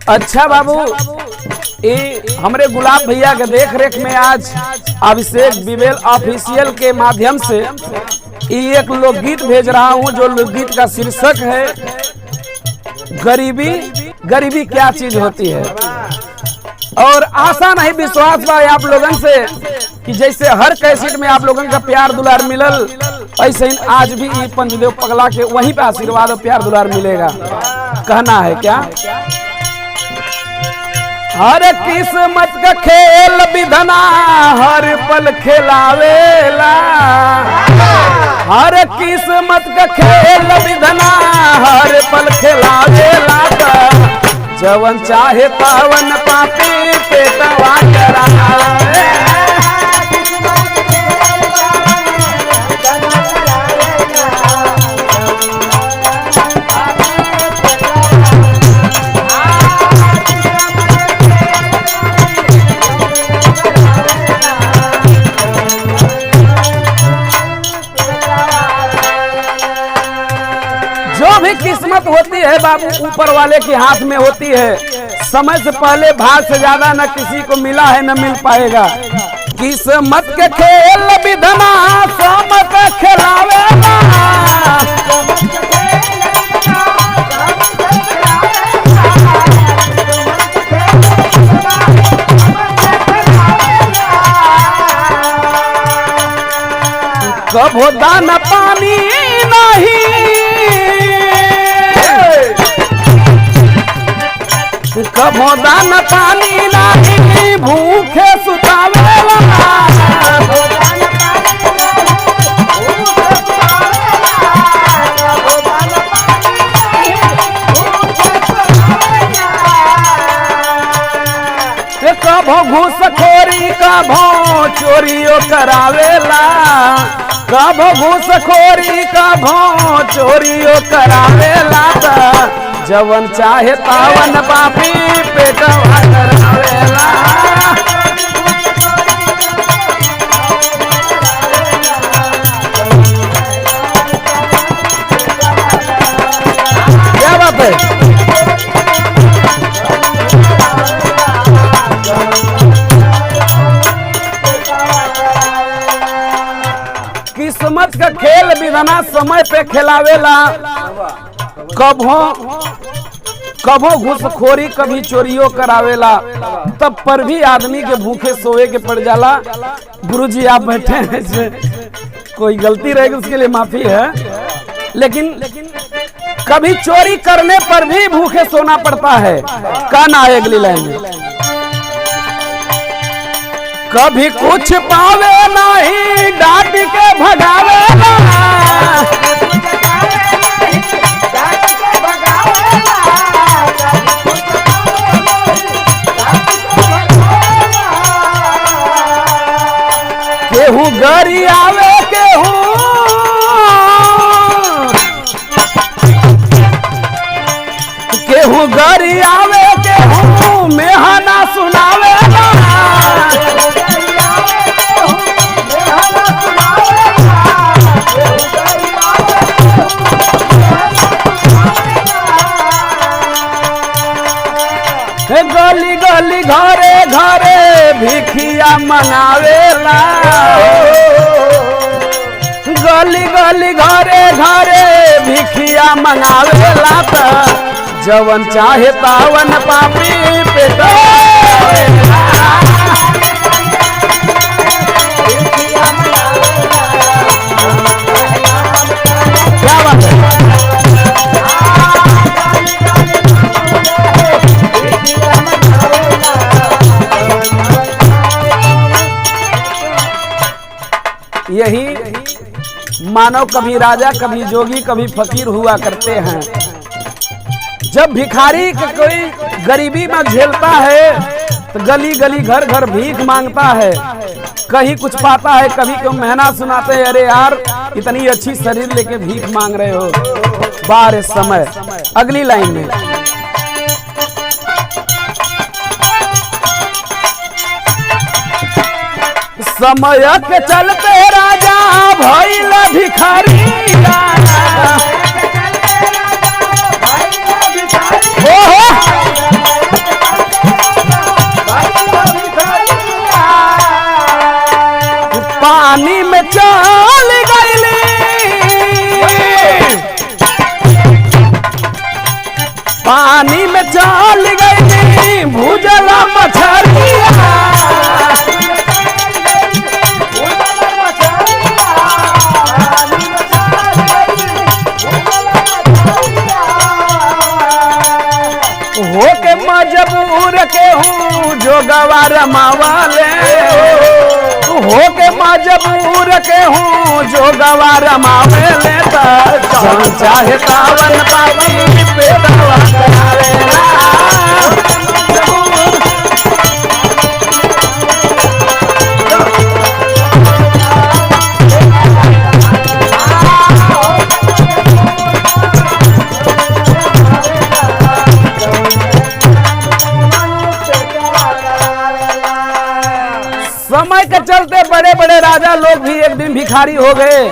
अच्छा बाबू, ये हमरे गुलाब भैया के देख रेख में आज अभिषेक विवेल ऑफिशियल के माध्यम से एक लोकगीत भेज रहा हूँ, जो लोकगीत का शीर्षक है गरीबी। गरीबी क्या चीज होती है। और आशा नहीं विश्वास बा आप लोगन से कि जैसे हर कैसेट में आप लोगन का प्यार दुलार मिलल, ऐसे ही आज भी पंचदेव पगला के वहीं पे आशीर्वाद और प्यार दुलार मिलेगा। कहना है क्या, हर किस्मत का खेल विधना हर पल खिलावेला, हर किस्मत का खेल विधना हर पल खिलावेला, जवन चाहे पावन पापी पेटवा करावे। किस्मत होती है बाबू ऊपर वाले के हाथ में होती है। समय से पहले भाग से ज्यादा न किसी को मिला है न मिल पाएगा। किस्मत के खेल विधना समत खिलावेला, कभो दाना पानी नहीं, कभो दाना पानी नहीं भूखे सुतावेला, कभो घूसखोरी कभो चोरियो करावेला, कभो घूसखोरी कभो चोरियो करावेला, जवन चाहे पावन पापी पेटवा करावेला। क्या बात है। किस्मत का खेल विधना समय पे खिलावेला, कभो घूसखोरी कभी चोरियो करावेला, तब पर भी आदमी के भूखे सोए के पड़ जाला। गुरुजी आप बैठे हैं, कोई गलती रहेगी उसके लिए माफी है, लेकिन कभी चोरी करने पर भी भूखे सोना पड़ता है। कहना है अगली लाइन में, कभी कुछ पावे नहीं डांट के भगावेला, केहू गरी आवे केहू गरी आवे केहू मेहना सुनावे, गली गली घरे घरे भिखिया मंगावेला, गली गली घरे घरे भिखिया मंगावेला, जवन चाहे पावन पापी पेटवा। क्या बात है। यही मानव कभी राजा कभी जोगी कभी फकीर हुआ करते हैं। जब भिखारी कोई गरीबी में झेलता है तो गली गली घर घर भीख मांगता है, कहीं कुछ पाता है, कभी क्यों मेहना सुनाते हैं, अरे यार इतनी अच्छी शरीर लेके भीख मांग रहे हो। बार समय अगली लाइन में, समय के चलते राजा भइल भिखारी, जोगवा रमावले हो के मजबूर के हूँ जोगवा रमावले जवन चाहे तावन पापी पेटवा करावेला समय के चलते बड़े बड़े राजा लोग भी एक दिन भिखारी हो गए।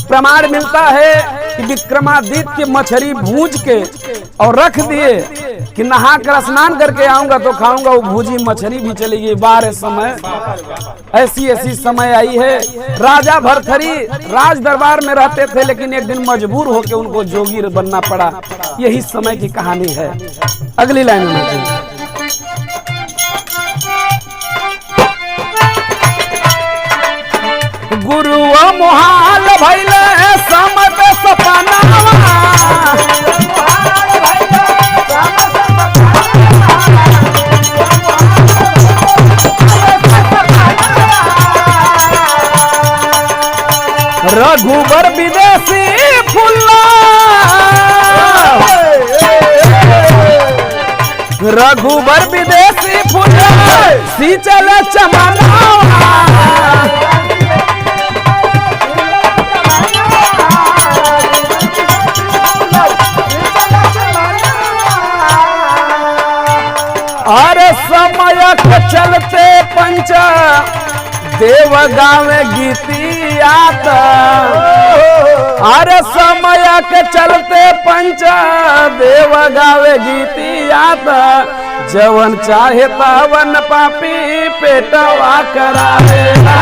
प्रमाण मिलता है कि विक्रमादित्य मछली भूज के और रख दिए कि नहा कर स्नान करके आऊंगा तो खाऊंगा, वो भूजी मछली भी चली गई। बारह समय ऐसी ऐसी समय आई है। राजा भरथरी राज दरबार में रहते थे, लेकिन एक दिन मजबूर होकर उनको जोगी बनना पड़ा। यही समय की कहानी है। अगली लाइन में गुरु मोहाल भैले समत सपनावा रघुबर विदेशी फुल्ला रघुबर विदेशी फुल्ला सी चले चमनावा अरे समय के चलते पंच देव गावे गीतियात अरे समय के चलते पंच देव गावे गीतियात जवन चाहे तावन पापी पेटवा करावेला